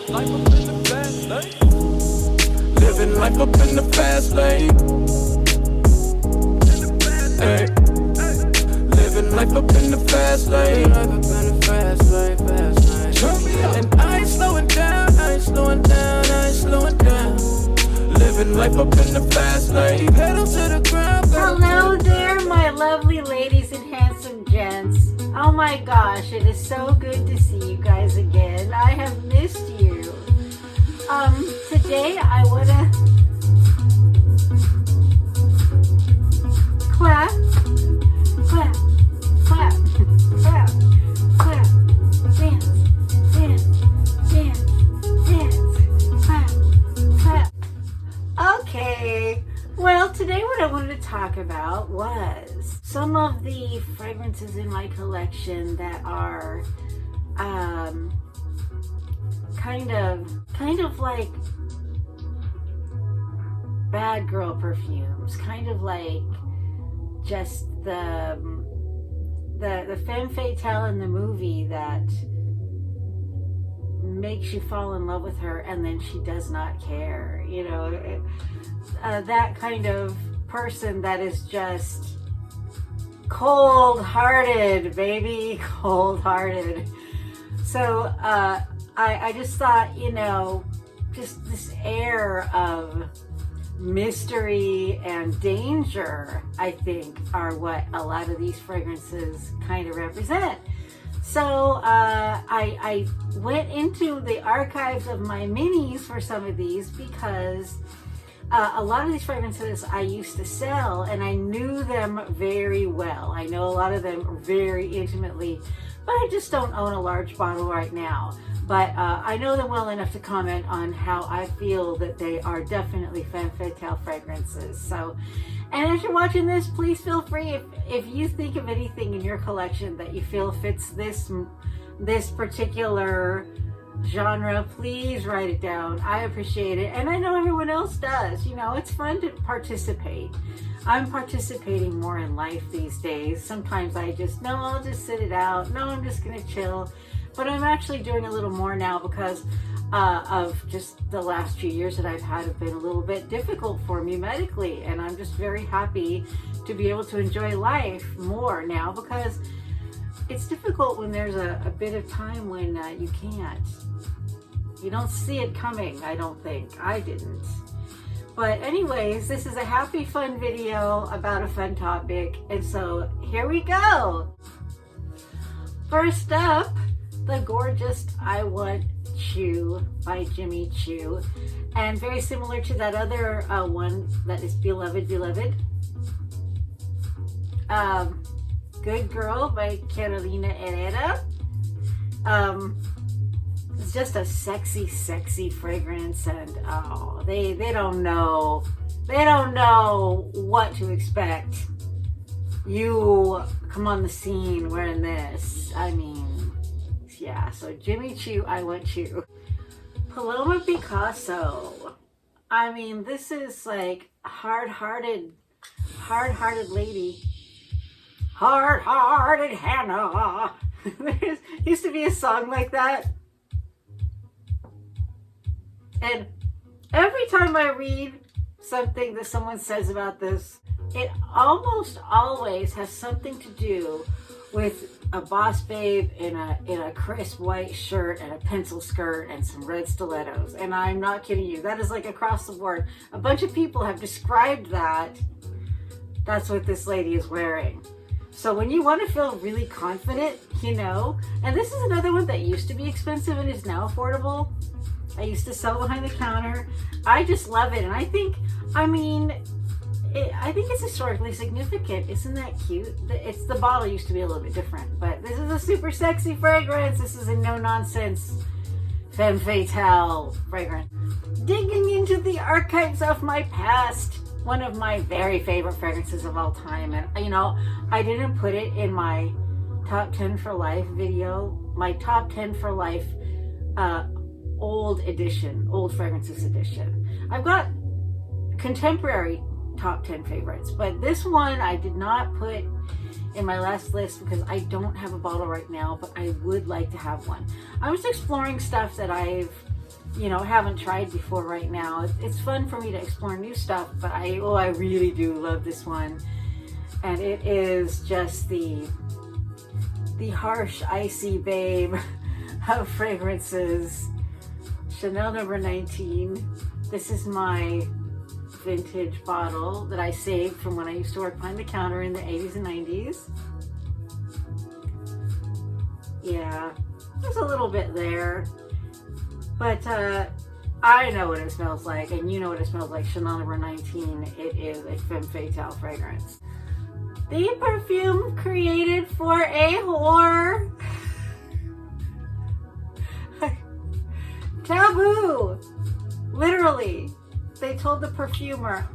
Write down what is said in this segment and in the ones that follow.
Life up in the fast lane. Living life up in the fast lane. Hey. Living life up in the fast lane. Life up in the fast lane, fast lane. And I ain't slowing down, I ain't slowing down, I ain't slowing down. Living life up in the fast lane. Pedal to the ground. Hello there, my lovely ladies and handsome gents. Oh my gosh, it is so good to see you guys again. I have missed you. Today I want to clap, clap, clap, clap, clap, dance, dance, dance, dance, clap, clap. Okay, well today what I wanted to talk about was some of the fragrances in my collection that are kind of like bad girl perfumes, kind of like just the femme fatale in the movie that makes you fall in love with her and then she does not care, you know, that kind of person that is just cold-hearted, baby, cold-hearted. So I just thought, you know, just this air of mystery and danger, I think, are what a lot of these fragrances kind of represent. So I went into the archives of my minis for some of these because a lot of these fragrances I used to sell and I knew them very well. I know a lot of them very intimately, but I just don't own a large bottle right now. But I know them well enough to comment on how I feel that they are definitely femme fatale fragrances. So, and as you're watching this, please feel free, if you think of anything in your collection that you feel fits this particular genre, please write it down. I appreciate it, and I know everyone else does. You know, it's fun to participate. I'm participating more in life these days. Sometimes I just, no, I'll just sit it out. No, I'm just gonna chill. But I'm actually doing a little more now because of just the last few years that I've had have been a little bit difficult for me medically, and I'm just very happy to be able to enjoy life more now because it's difficult when there's a bit of time when you can't. You don't see it coming, I don't think. I didn't. But anyways, this is a happy, fun video about a fun topic, and so here we go. First up, the gorgeous I Want Choo by Jimmy Choo, and very similar to that other one that is Beloved, Beloved. Good Girl by Carolina Herrera. It's just a sexy, sexy fragrance, and oh, they don't know what to expect. You come on the scene wearing this. I mean, yeah. So Jimmy Choo, I Want Choo. Paloma Picasso. I mean, this is like hard-hearted lady. Hard-hearted Hannah. There used to be a song like that. And every time I read something that someone says about this, it almost always has something to do with a boss babe in a crisp white shirt and a pencil skirt and some red stilettos. And I'm not kidding you. That is like across the board. A bunch of people have described that. That's what this lady is wearing. So when you want to feel really confident, you know, and this is another one that used to be expensive and is now affordable. I used to sell behind the counter. I just love it. And I think it's historically significant. Isn't that cute? It's the bottle used to be a little bit different, but this is a super sexy fragrance. This is a no-nonsense femme fatale fragrance. Digging into the archives of my past, one of my very favorite fragrances of all time. And you know, I didn't put it in my top 10 for life video, my top 10 for life old fragrances edition. I've got contemporary top 10 favorites, but this one I did not put in my last list because I don't have a bottle right now, but I would like to have one. I was exploring stuff that I've you know, haven't tried before right now. It's fun for me to explore new stuff, but I really do love this one. And it is just the harsh, icy babe of fragrances. Chanel number 19. This is my vintage bottle that I saved from when I used to work behind the counter in the 80s and 90s. Yeah, there's a little bit there. But I know what it smells like, and you know what it smells like. Chanel number 19. It is a femme fatale fragrance. The perfume created for a whore. Tabu. Literally, they told the perfumer,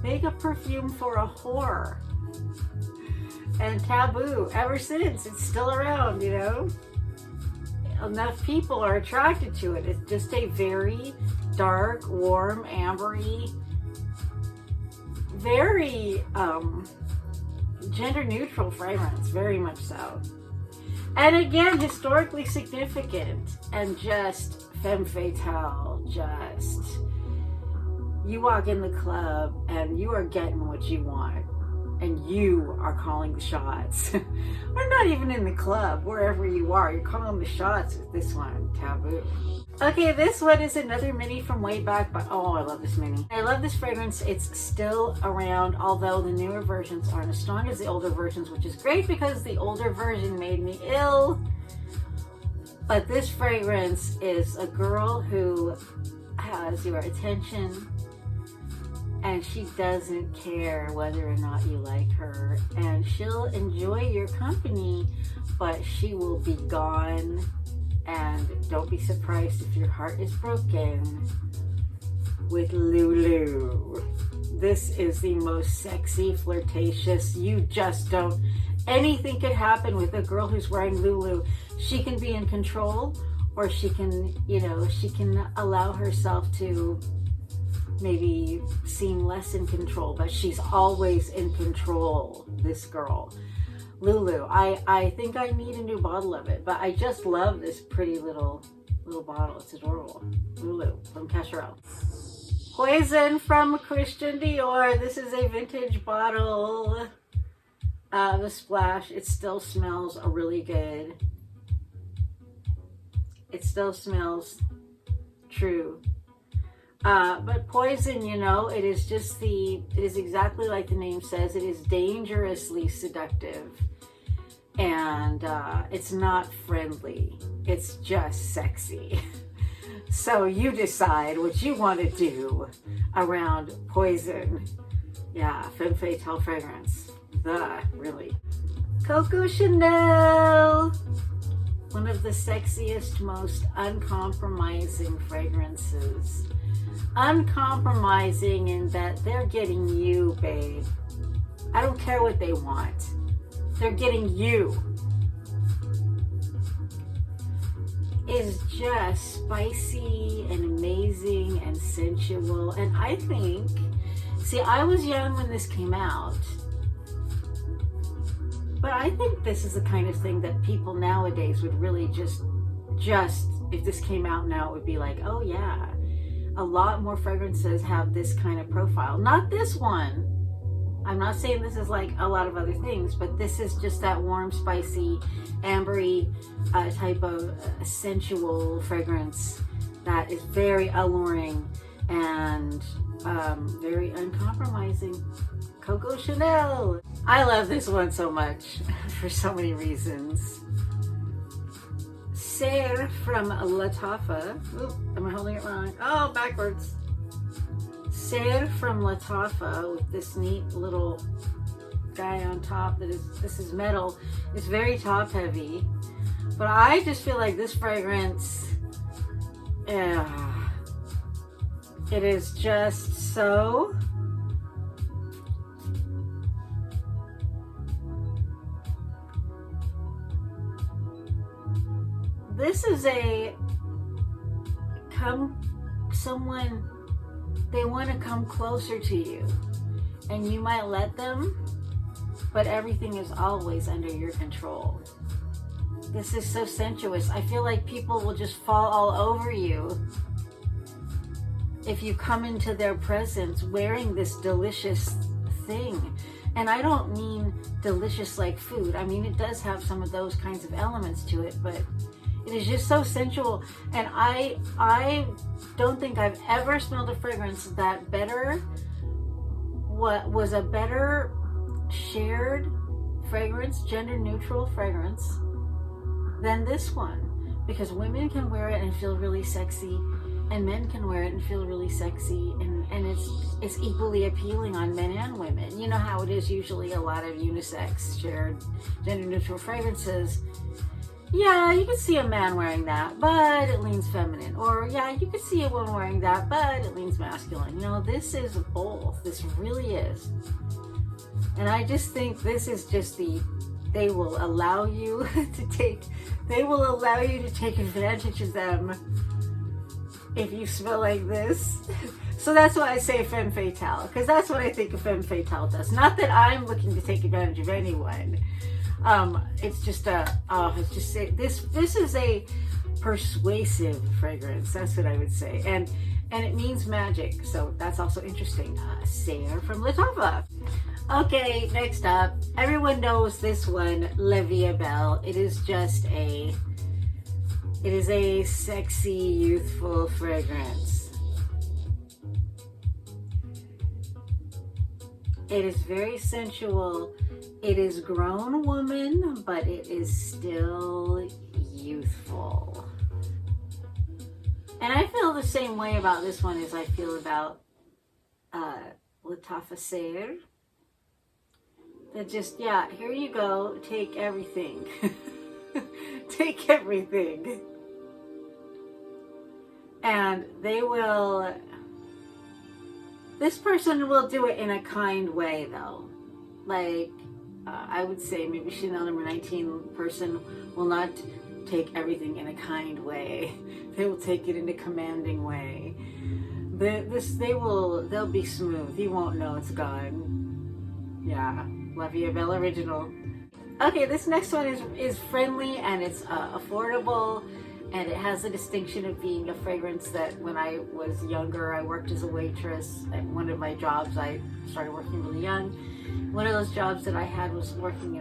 make a perfume for a whore. And Tabu, ever since, it's still around, you know? Enough people are attracted to it. It's just a very dark, warm, ambery, very gender neutral fragrance, very much so. And again, historically significant and just femme fatale. Just, you walk in the club and you are getting what you want. And you are calling the shots. Or not even in the club, wherever you are, you're calling the shots with this one, Tabu. Okay, this one is another mini from way back, but oh, I love this mini. I love this fragrance. It's still around, although the newer versions aren't as strong as the older versions, which is great because the older version made me ill. But this fragrance is a girl who has your attention, and she doesn't care whether or not you like her, and she'll enjoy your company, but she will be gone. And don't be surprised if your heart is broken with Lulu. This is the most sexy, flirtatious, you just don't, anything could happen with a girl who's wearing Lulu. She can be in control, or she can, you know, she can allow herself to maybe seem less in control, but she's always in control, this girl. Lulu, I think I need a new bottle of it, but I just love this pretty little bottle. It's adorable. Lulu from Cacharel. Poison from Christian Dior. This is a vintage bottle. The splash, it still smells really good. It still smells true. But poison, you know, it is just it is exactly like the name says, it is dangerously seductive. And it's not friendly, it's just sexy. So you decide what you want to do around poison. Yeah, femme fatale fragrance. Really. Coco Chanel. One of the sexiest, most uncompromising fragrances. Uncompromising in that they're getting you, babe. I don't care what they want. They're getting you. Is just spicy and amazing and sensual. And I think, see, I was young when this came out, but I think this is the kind of thing that people nowadays would really just if this came out now, it would be like, oh yeah, a lot more fragrances have this kind of profile. Not this one. I'm not saying this is like a lot of other things, but this is just that warm, spicy, ambery type of sensual fragrance that is very alluring and very uncompromising. Coco Chanel. I love this one so much for so many reasons. Sehr from Lattafa. Oop, am I holding it wrong? Oh, backwards. Sehr from Lattafa with this neat little guy on top this is metal. It's very top heavy, but I just feel like this fragrance, it is just so this is someone, they want to come closer to you, and you might let them, but everything is always under your control. This is so sensuous. I feel like people will just fall all over you if you come into their presence wearing this delicious thing. And I don't mean delicious like food. I mean, it does have some of those kinds of elements to it, but it is just so sensual. And I don't think I've ever smelled a fragrance that was a better shared fragrance, gender neutral fragrance, than this one. Because women can wear it and feel really sexy, and men can wear it and feel really sexy, and it's equally appealing on men and women. You know how it is usually a lot of unisex, shared, gender neutral fragrances. Yeah, you could see a man wearing that, but it leans feminine. Or yeah, you could see a woman wearing that, but it leans masculine. You know, this is both. This really is. And I just think this is just they will allow you to take advantage of them if you smell like this. So that's why I say femme fatale, because that's what I think a femme fatale does. Not that I'm looking to take advantage of anyone. It's just this is a persuasive fragrance. That's what I would say, and it means magic. So that's also interesting. Sehr from Lattafa. Okay, next up, everyone knows this one, Belle. It is a sexy, youthful fragrance. It is very sensual. It is grown woman, but it is still youthful. And I feel the same way about this one as I feel about Lattafa Sehr. That just, yeah, here you go, take everything. Take everything. And this person will do it in a kind way though. Like, I would say maybe Chanel number 19 person will not take everything in a kind way. They will take it in a commanding way. They'll be smooth. You won't know it's gone. Yeah, Belle original. Okay, this next one is friendly and it's affordable, and it has the distinction of being a fragrance that when I was younger, I worked as a waitress. At one of my jobs, I started working really young. One of those jobs that I had was working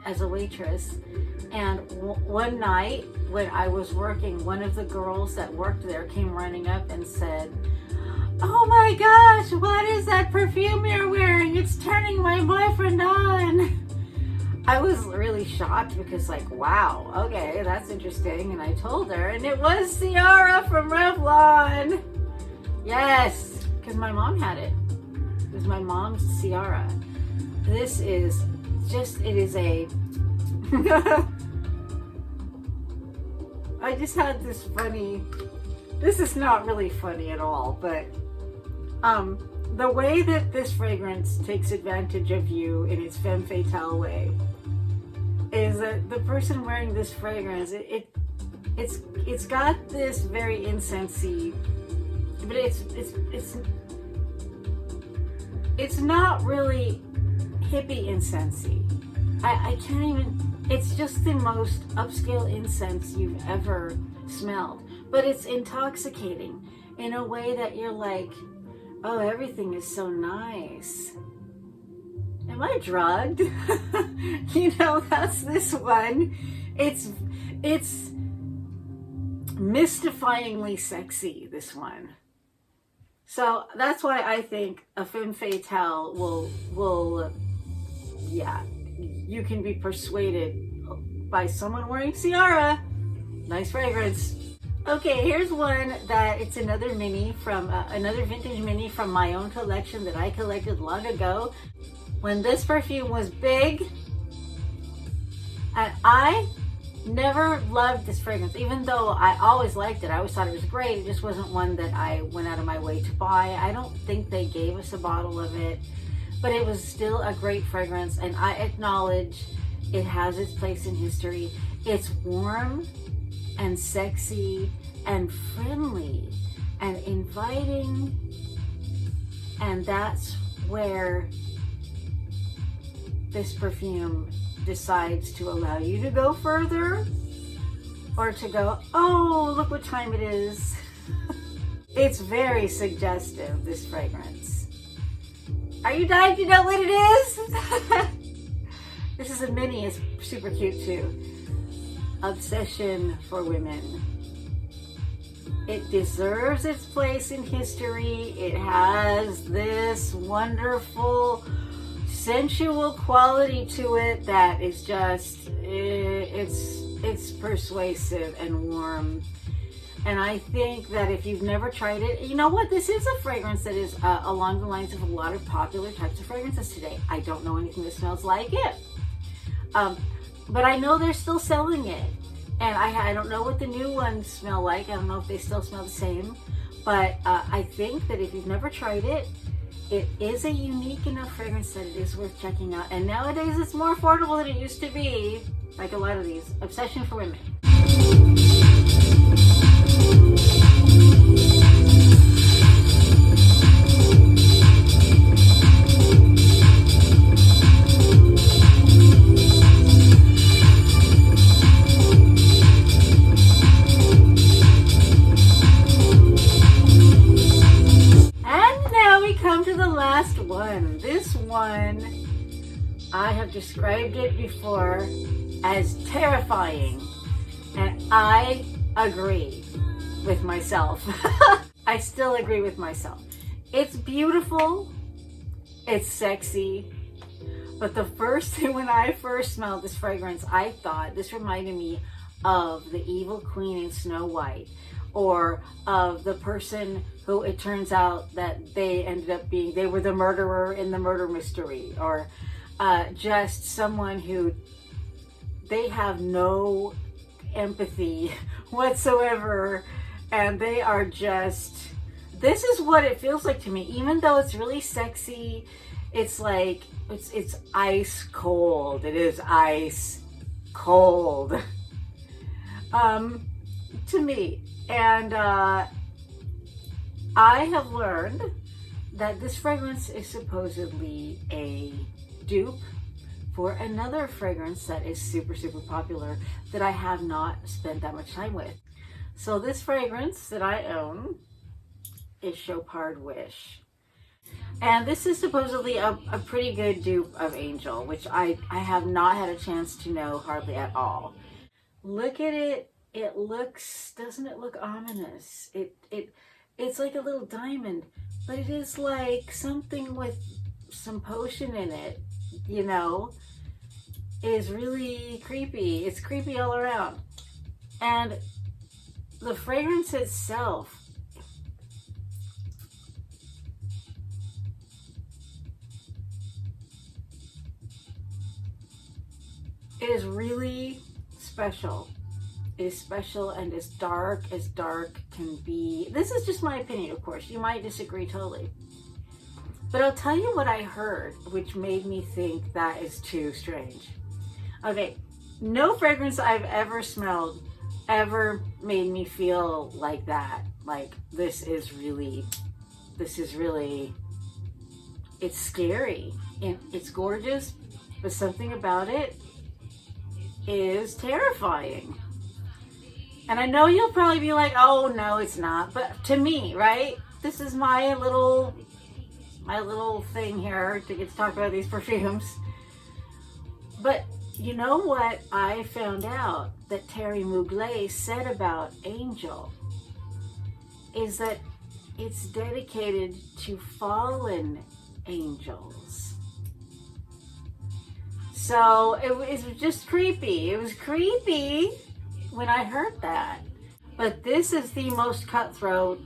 as a waitress. And one night when I was working, one of the girls that worked there came running up and said, "Oh my gosh, what is that perfume you're wearing? It's turning my boyfriend on." I was really shocked because, like, wow, okay, that's interesting. And I told her, and it was Ciara from Revlon. Yes, because my mom had it. It was my mom's Ciara. This is just, it is a... I just had this funny... This is not really funny at all, but the way that this fragrance takes advantage of you in its femme fatale way is that the person wearing this fragrance, it's got this very incensey, but it's not really hippie incensey. I can't even, it's just the most upscale incense you've ever smelled, but it's intoxicating in a way that you're like, oh, everything is so nice. Am I drugged? You know, that's this one. It's mystifyingly sexy, this one. So that's why I think a femme fatale will yeah, you can be persuaded by someone wearing Ciara. Nice fragrance. Okay, here's one that it's another mini from another vintage mini from my own collection that I collected long ago when this perfume was big, and I never loved this fragrance. Even though I always liked it, I always thought it was great, it just wasn't one that I went out of my way to buy. I don't think they gave us a bottle of it, but it was still a great fragrance, and I acknowledge it has its place in history. It's warm and sexy and friendly and inviting, and that's where this perfume decides to allow you to go further, or to go, oh, look what time it is. It's very suggestive, this fragrance. Are you dying to know what it is? This is a mini, it's super cute too. Obsession for Women. It deserves its place in history. It has this wonderful sensual quality to it that is just, it's persuasive and warm. And I think that if you've never tried it, you know what? This is a fragrance that is along the lines of a lot of popular types of fragrances today. I don't know anything that smells like it. But I know they're still selling it. And I don't know what the new ones smell like. I don't know if they still smell the same. But I think that if you've never tried it, it is a unique enough fragrance that it is worth checking out. And nowadays it's more affordable than it used to be. Like a lot of these. Obsession for Women. This one, I have described it before as terrifying, and I agree with myself. I still agree with myself. It's beautiful, it's sexy, but the first thing when I first smelled this fragrance, I thought this reminded me of the evil queen in Snow White, or of the person who it turns out that they ended up being, they were the murderer in the murder mystery, or just someone who, they have no empathy whatsoever, and they are just, this is what it feels like to me. Even though it's really sexy, it's like, it's ice cold. It is ice cold to me. And I have learned that this fragrance is supposedly a dupe for another fragrance that is super, super popular that I have not spent that much time with. So this fragrance that I own is Chopard Wish. And this is supposedly a pretty good dupe of Angel, which I have not had a chance to know hardly at all. Look at it. It looks, doesn't it look ominous? It's like a little diamond, but it is like something with some potion in it, you know? It is really creepy. It's creepy all around. And the fragrance itself, it is really special. It is special and as dark can be. This is just my opinion, of course. You might disagree totally. But I'll tell you what I heard, which made me think that is too strange. Okay, no fragrance I've ever smelled ever made me feel like that. Like, this is really, it's scary. And it's gorgeous, but something about it is terrifying. And I know you'll probably be like, oh, no, it's not. But to me, right? This is my little thing here to get to talk about these perfumes. But you know what I found out that Thierry Mugler said about Angel is that it's dedicated to fallen angels. So it was just creepy. It was creepy when I heard that. But this is the most cutthroat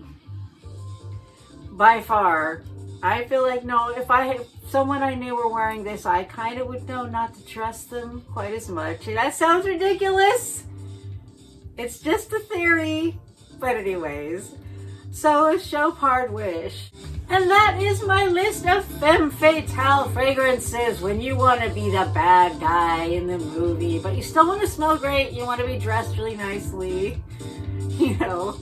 by far. I feel like, no, if someone I knew were wearing this, I kind of would know not to trust them quite as much. And that sounds ridiculous. It's just a theory. But anyways, so is Chopard Wish. And that is my list of femme fatale fragrances when you want to be the bad guy in the movie, but you still want to smell great, you want to be dressed really nicely, you know.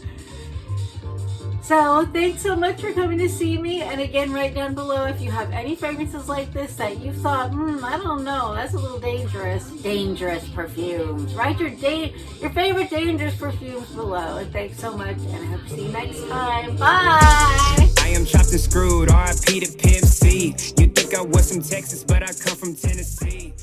So thanks so much for coming to see me. And again, write down below if you have any fragrances like this that you thought, I don't know, that's a little dangerous. Dangerous perfumes. Write your favorite dangerous perfumes below. And thanks so much, and I hope to see you next time. Bye! I am chopped and screwed, R.I.P. to Pimp C. You think I was from Texas, but I come from Tennessee.